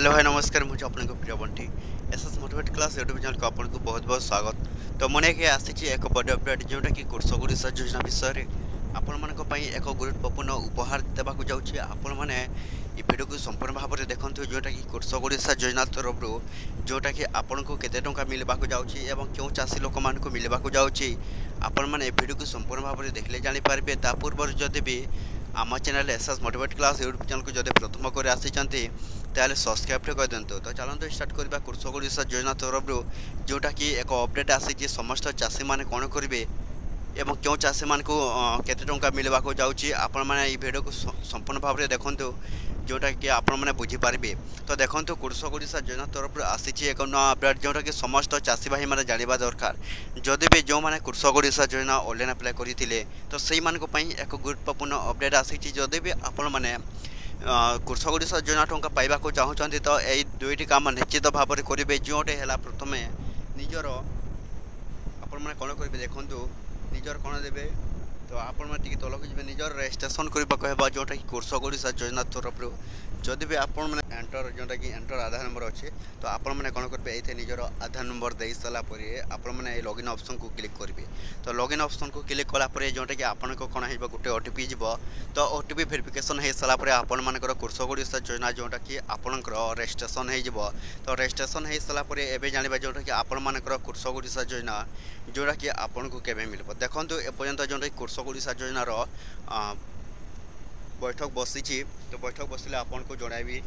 Hello hi नमस्कार मुझे आपको प्रिय Bunty SS motivate class YouTube channel को आपको बहुत बहुत स्वागत। तो मन के आसी एक बड़ अपडेट जोटा कि कृषक ओडिशा योजना विषय में आपण मान एक गुरुत्वपूर्ण उपहार देवाक जाऊँगी। आपण मैंने ये भिडियो को संपूर्ण भाव में देखते जोटा कि कृषक ओडिशा योजना तरफ जोटा कि आपन को केते टंका मिलवाक जाऊँगी एवं क्यों चाषी लोक मान को मिलवाक जाऊँगी आपण मैंने भिडियो को संपूर्ण भाव में देखले जानीपारे। ता पूर्व जदि भी आम channel SS motivate class YouTube channel को जब प्रथम कर आसी ताले सब्सक्राइब कर दिंतु। तो चलते स्टार्ट करवा कृषक ओडिशा योजना तरफ जोटा कि एक अपडेट आसी समस्त चाषी मैंने कौन करेंगे एवं क्यों चाषी मान को केते टंका मिलवाक जाऊँगी आपण मैंने ये वीडियो को संपूर्ण भाव में देखु जोटा कि आपण मैंने बुझीपारे। तो देखो कृषक ओडिशा योजना तरफ आसी एक नया अपडेट जोटा कि समस्त चाषी भाई मैंने जानवा दरकार। जदि भी जो मैंने कृषक ओडिशा योजना ऑनलाइन अप्लाई करते तो से एक गुरुत्वपूर्ण अपडेट आसी जदि भी आपण मैंने कृषक ओडिशा योजना टंका पाइबा चाहूँगी तो यही दुईटी काम निश्चित भाव में करेंगे। जोटे है प्रथम निजर आपण मैंने कौन करेंगे देखूँ निजर कौन देवे तो आपण मैंने तलक जी निजर रजिस्ट्रेशन करने कहवा जोटा कि कृषक ओडिशा योजना तरफ जदि भी आपण मैंने एंटर जोटा कि एंटर आधार नंबर अच्छे तो आपण मैंने कौन करेंगे ये निजर आधार नंबर दे सारापर आपण मैंने लॉगिन ऑप्शन को क्लिक करेंगे। तो लॉगिन ऑप्शन को क्लिक कलापर जोटा कि आपण को कौन हो गोटे ओटीपी जीव तो ओटीपी वेरिफिकेशन हो सारापर आपण मानकर कृषक ओडिशा योजना जोटा कि आपणकर रजिस्ट्रेशन हो तो रजिस्ट्रेशन हो सारापर एवं जाना जोटा कि आपण मानकर कृषक ओडिशा योजना जोटा कि आपन को केबे मिलबो। देखो एपर्यंत जोटा कृषक ओडिशा योजनार बैठक बसी तो बैठक बसले आपन को जणाइबी।